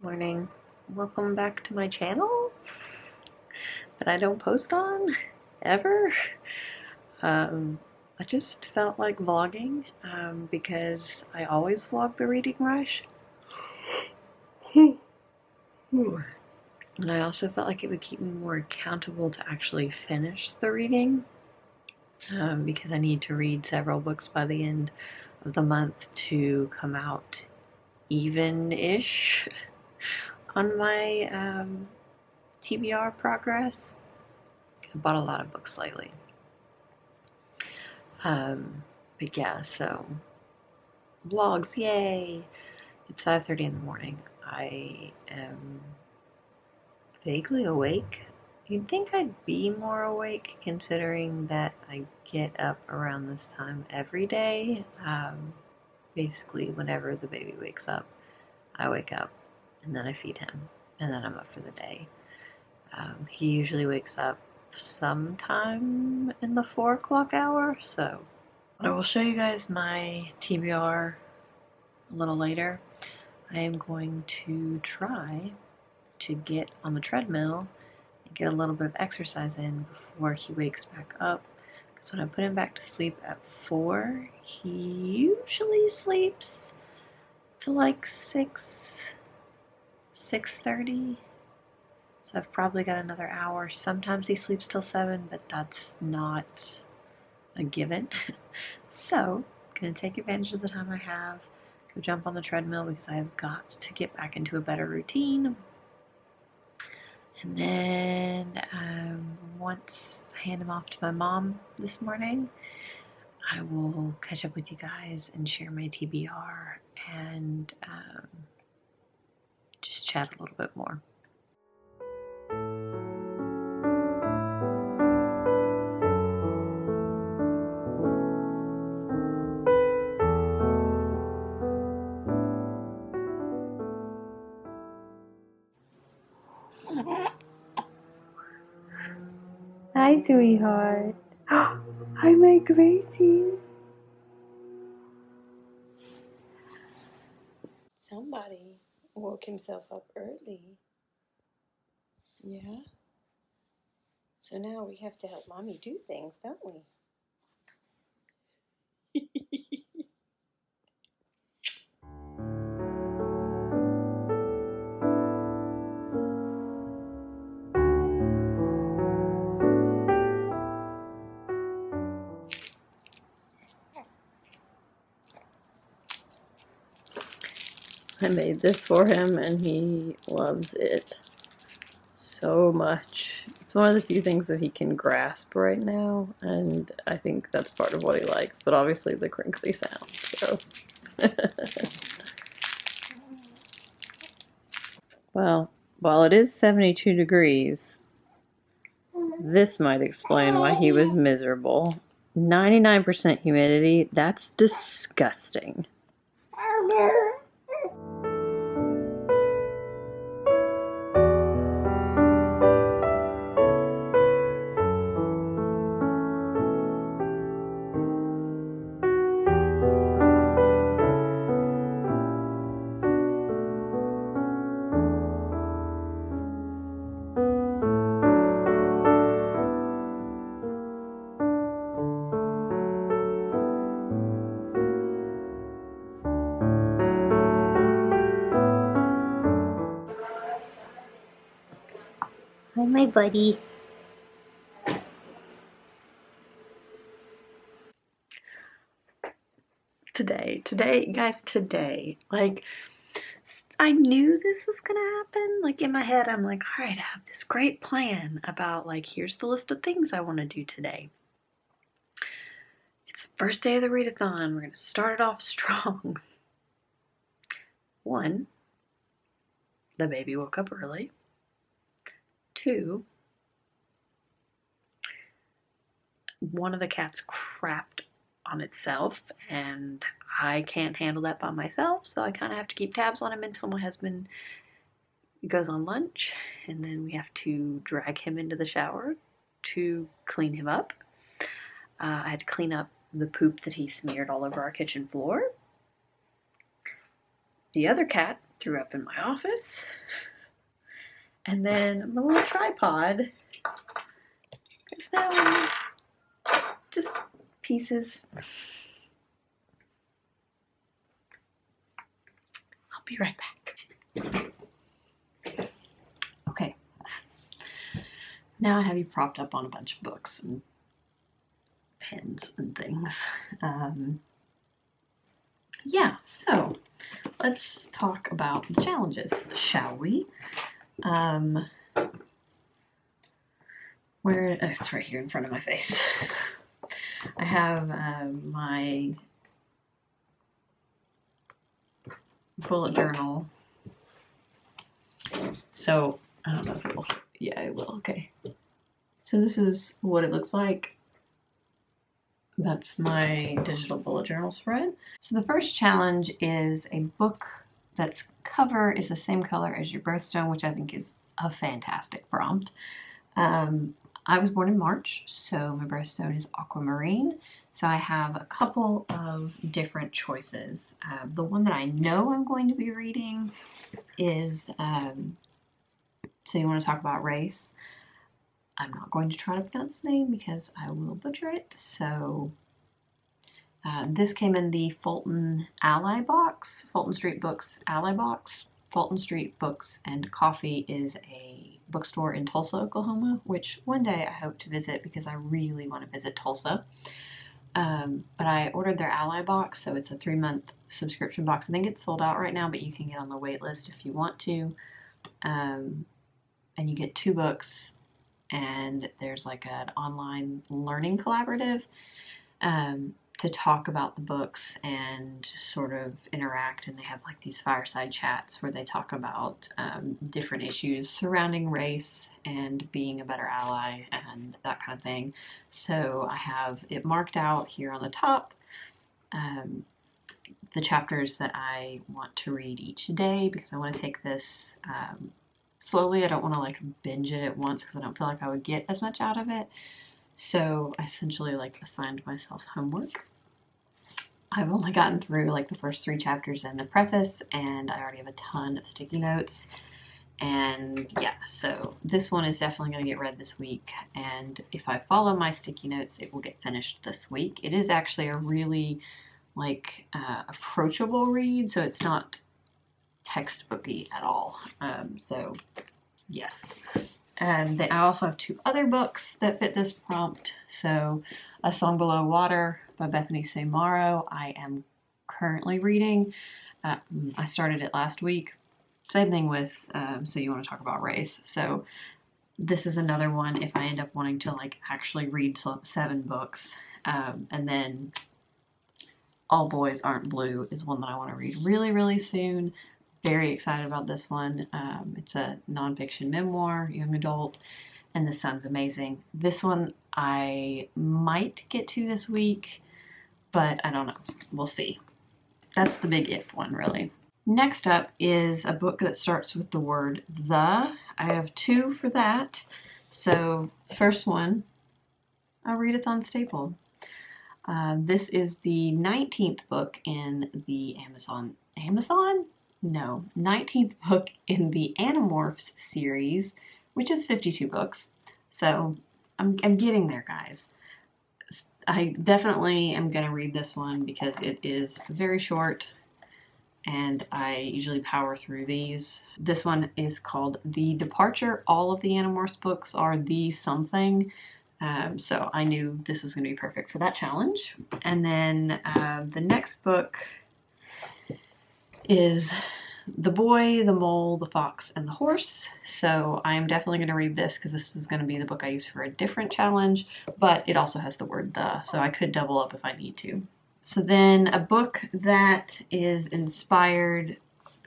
Morning. Welcome back to my channel that I don't post on ever. I just felt like vlogging because I always vlog the reading rush. And I also felt like it would keep me more accountable to actually finish the reading because I need to read several books by the end of the month to come out even-ish on my TBR progress. I bought a lot of books lately. But yeah, so vlogs, yay! It's 5:30 in the morning. I am vaguely awake. You'd think I'd be more awake considering that I get up around this time every day. Basically, whenever the baby wakes up, I wake up and then I feed him and then I'm up for the day. He usually wakes up sometime in the 4 o'clock hour, so I will show you guys my TBR a little later. I am going to try to get on the treadmill and get a little bit of exercise in before he wakes back up, because when I put him back to sleep at 4, he usually sleeps to like 6:30. So I've probably got another hour. Sometimes he sleeps till 7, but that's not a given. So I'm going to take advantage of the time I have, go jump on the treadmill because I have got to get back into a better routine. And then once I hand him off to my mom this morning, I will catch up with you guys and share my TBR and just chat a little bit more. Hi, sweetheart. Hi, my Gracie. Somebody woke himself up early. Yeah? So now we have to help Mommy do things, don't we? I made this for him and he loves it so much. It's one of the few things that he can grasp right now, and I think that's part of what he likes, but obviously the crinkly sound, so. Well, while it is 72 degrees, this might explain why he was miserable. 99% humidity, that's disgusting. Hi, my buddy. Today, like, I knew this was gonna happen. Like, in my head, I'm like, all right, I have this great plan about, like, here's the list of things I want to do today. It's the first day of the readathon. We're gonna start it off strong. 1, the baby woke up early. 2, one of the cats crapped on itself, and I can't handle that by myself, so I kind of have to keep tabs on him until my husband goes on lunch, and then we have to drag him into the shower to clean him up. I had to clean up the poop that he smeared all over our kitchen floor. The other cat threw up in my office. And then the little tripod is now just pieces. I'll be right back. Okay. Now I have you propped up on a bunch of books and pens and things. Yeah, so let's talk about the challenges, shall we? It's right here in front of my face. I have my bullet journal. So, I don't know if it will. Yeah, it will. Okay. So this is what it looks like. That's my digital bullet journal spread. So the first challenge is a book that's cover is the same color as your birthstone, which I think is a fantastic prompt. I was born in March, so my birthstone is aquamarine. So I have a couple of different choices. The one that I know I'm going to be reading is, so you want to talk about race. I'm not going to try to pronounce the name because I will butcher it. So this came in the Fulton Ally box, Fulton Street Books Ally box. Fulton Street Books and Coffee is a bookstore in Tulsa, Oklahoma, which one day I hope to visit because I really want to visit Tulsa. But I ordered their Ally box, so it's a 3-month subscription box. I think it's sold out right now, but you can get on the wait list if you want to. And you get 2 books, and there's like an online learning collaborative to talk about the books and sort of interact, and they have like these fireside chats where they talk about different issues surrounding race and being a better ally and that kind of thing. So I have it marked out here on the top, the chapters that I want to read each day, because I want to take this slowly. I don't want to like binge it at once because I don't feel like I would get as much out of it. So I essentially like assigned myself homework. I've only gotten through like the first 3 chapters and the preface, and I already have a ton of sticky notes. And yeah, so this one is definitely going to get read this week, and if I follow my sticky notes, it will get finished this week. It is actually a really like approachable read, so it's not textbooky at all. So yes. And I also have 2 other books that fit this prompt. So A Song Below Water by Bethany St. Morrow I am currently reading. I started it last week. Same thing with So You Want to Talk About Race. So this is another one if I end up wanting to like actually read 7 books. And then All Boys Aren't Blue is one that I want to read really, really soon. Very excited about this one. It's a nonfiction memoir, young adult, and this sounds amazing. This one I might get to this week, but I don't know. We'll see. That's the big if one, really. Next up is a book that starts with the word the. I have 2 for that. So first one, a readathon staple. This is the 19th book in the 19th book in the Animorphs series, which is 52 books. So I'm getting there, guys. I definitely am going to read this one because it is very short, and I usually power through these. This one is called The Departure. All of the Animorphs books are the something. So I knew this was going to be perfect for that challenge. And then the next book is The Boy, the Mole, the Fox, and the Horse. So I'm definitely going to read this because this is going to be the book I use for a different challenge, but it also has the word the, so I could double up if I need to. So then a book that inspired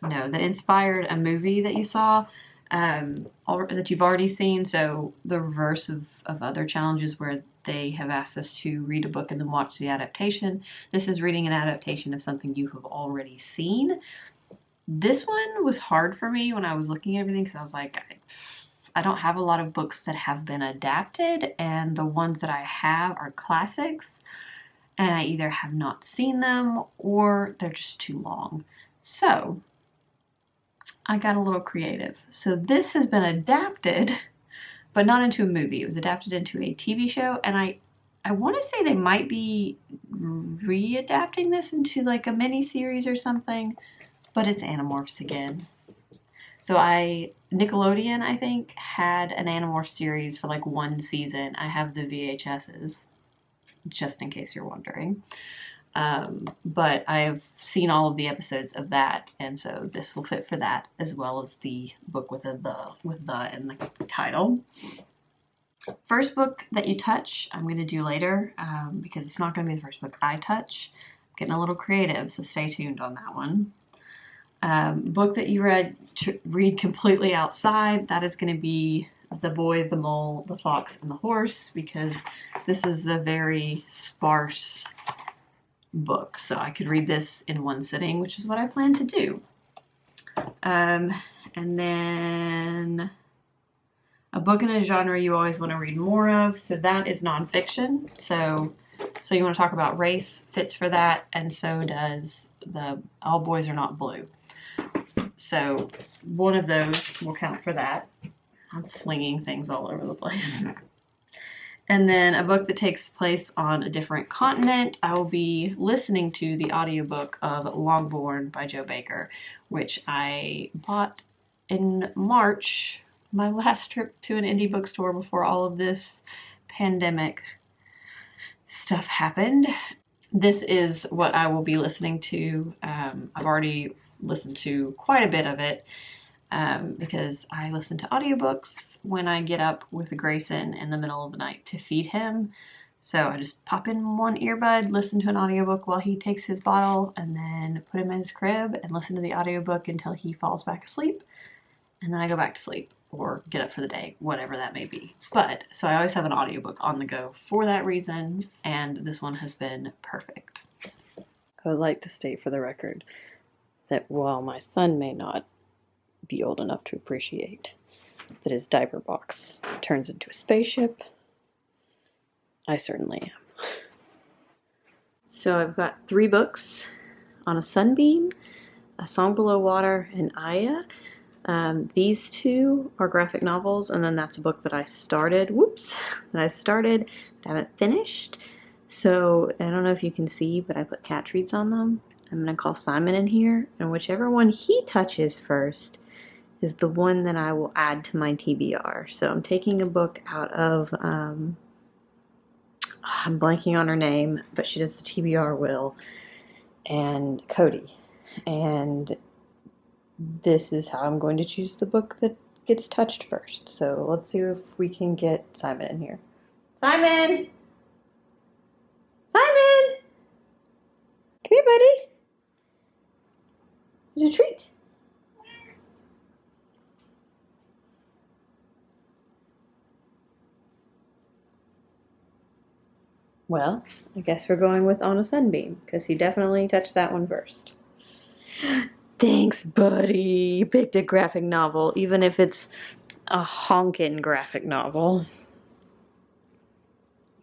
a movie that you saw, that you've already seen. So the reverse of other challenges where they have asked us to read a book and then watch the adaptation. This is reading an adaptation of something you have already seen. This one was hard for me when I was looking at everything because I was like, I don't have a lot of books that have been adapted, and the ones that I have are classics, and I either have not seen them or they're just too long. So I got a little creative. So this has been adapted, but not into a movie. It was adapted into a TV show, and I want to say they might be readapting this into like a mini series or something, but it's Animorphs again. So Nickelodeon, I think, had an Animorphs series for like one season. I have the VHSs, just in case you're wondering. But I've seen all of the episodes of that, and so this will fit for that, as well as the book with the in the title. First book that you touch, I'm going to do later, because it's not going to be the first book I touch. I'm getting a little creative, so stay tuned on that one. Book that you read completely outside, that is going to be The Boy, the Mole, the Fox, and the Horse, because this is a very sparse book, so I could read this in one sitting, which is what I plan to do. And then a book in a genre you always want to read more of, so that is nonfiction. So you want to talk about race, fits for that, and so does the All Boys Are Not Blue. So one of those will count for that. I'm flinging things all over the place. And then a book that takes place on a different continent. I will be listening to the audiobook of Longbourn by Joe Baker, which I bought in March, my last trip to an indie bookstore before all of this pandemic stuff happened. This is what I will be listening to. I've already listened to quite a bit of it, because I listen to audiobooks when I get up with Grayson in the middle of the night to feed him. So I just pop in one earbud, listen to an audiobook while he takes his bottle, and then put him in his crib and listen to the audiobook until he falls back asleep. And then I go back to sleep or get up for the day, whatever that may be. But so I always have an audiobook on the go for that reason, and this one has been perfect. I would like to state for the record that while my son may not be old enough to appreciate that his diaper box turns into a spaceship, I certainly am. So I've got 3 books: On a Sunbeam, A Song Below Water, and Aya. These 2 are graphic novels, and then that's a book that I started, haven't finished. So I don't know if you can see, but I put cat treats on them. I'm going to call Simon in here, and whichever one he touches first is the one that I will add to my TBR. So I'm taking a book out of, I'm blanking on her name, but she does the TBR Will, and Cody. And this is how I'm going to choose the book that gets touched first. So let's see if we can get Simon in here. Simon! Simon! Come here, buddy. It's a treat. Well, I guess we're going with On a Sunbeam, because he definitely touched that one first. Thanks, buddy. You picked a graphic novel, even if it's a honkin' graphic novel.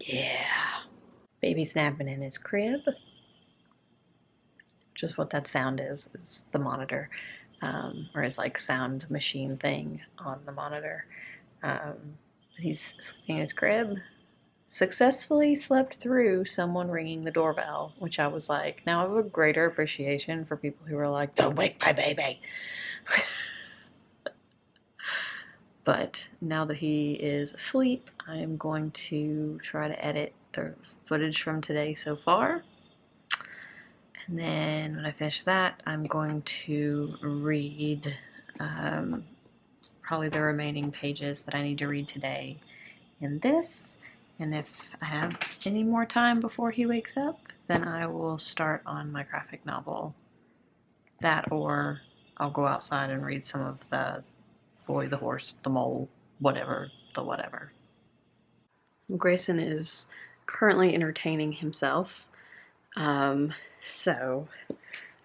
Yeah. Baby's napping in his crib. Just what that sound is the monitor, or his like sound machine thing on the monitor. He's sleeping in his crib. Successfully slept through someone ringing the doorbell, which I was like, now I have a greater appreciation for people who are like, don't wake my baby. But now that he is asleep, I'm going to try to edit the footage from today so far. And then when I finish that, I'm going to read probably the remaining pages that I need to read today in this. And if I have any more time before he wakes up, then I will start on my graphic novel. That, or I'll go outside and read some of the Boy, the Horse, the Mole, whatever. Grayson is currently entertaining himself. So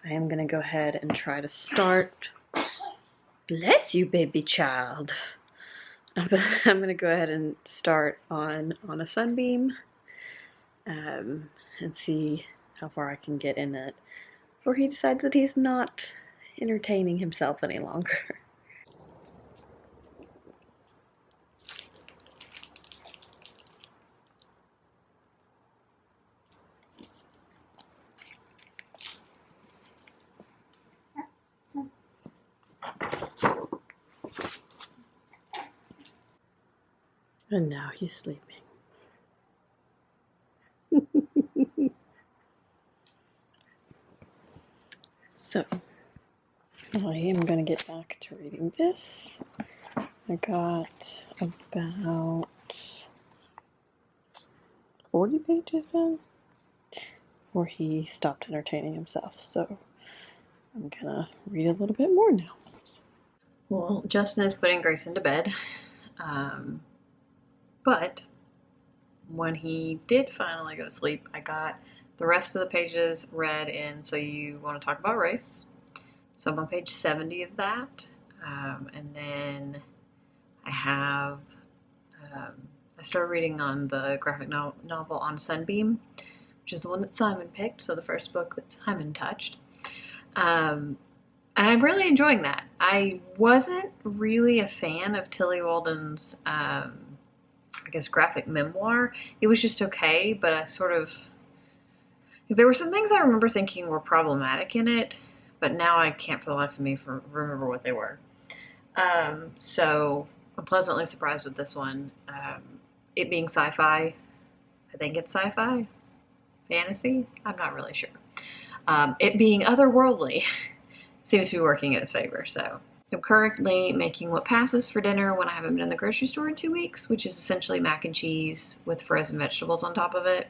I am going to go ahead and try to start. Bless you, baby child. I'm going to go ahead and start on a Sunbeam, and see how far I can get in it before he decides that he's not entertaining himself any longer. And now he's sleeping. So, I am going to get back to reading this. I got about 40 pages in before he stopped entertaining himself. So, I'm going to read a little bit more now. Well, Justin is putting Grayson to bed. But when he did finally go to sleep, I got the rest of the pages read in So You Want to Talk About Race. So I'm on page 70 of that. And then I have, I started reading on the graphic novel On Sunbeam, which is the one that Simon picked. So the first book that Simon touched. And I'm really enjoying that. I wasn't really a fan of Tilly Walden's, I guess, graphic memoir. It was just okay, but I sort of, there were some things I remember thinking were problematic in it, but now I can't for the life of me remember what they were. So I'm pleasantly surprised with this one. It being sci-fi, I think it's sci-fi, fantasy, I'm not really sure. It being otherworldly seems to be working in its favor, so. I'm currently making what passes for dinner when I haven't been in the grocery store in 2 weeks, which is essentially mac and cheese with frozen vegetables on top of it.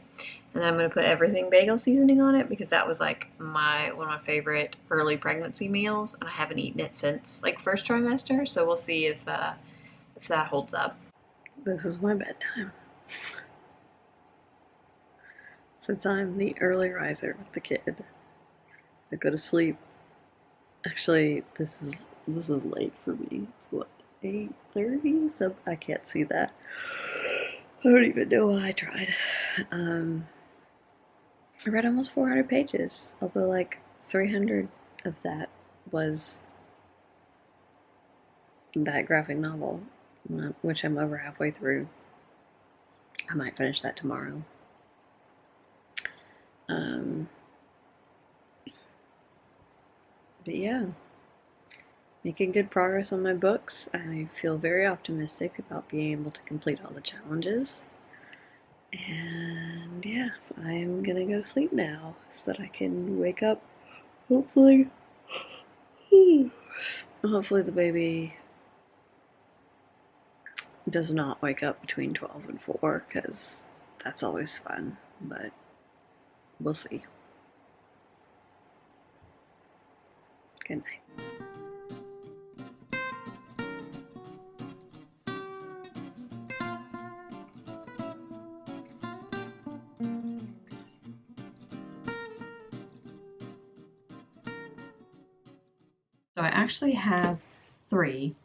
And then I'm going to put everything bagel seasoning on it because that was like one of my favorite early pregnancy meals, and I haven't eaten it since like first trimester, so we'll see if that holds up. This is my bedtime. Since I'm the early riser with the kid, I go to sleep. Actually, this is late for me. It's what, 8:30? So I can't see that. I don't even know why I tried. I read almost 400 pages, although like 300 of that was that graphic novel, which I'm over halfway through. I might finish that tomorrow. But yeah, making good progress on my books. I feel very optimistic about being able to complete all the challenges. And yeah, I'm gonna go to sleep now so that I can wake up, hopefully the baby does not wake up between 12 and 4, because that's always fun, but we'll see. Good night. So I actually have 3.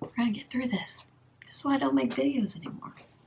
We're gonna get through this. This is why I don't make videos anymore.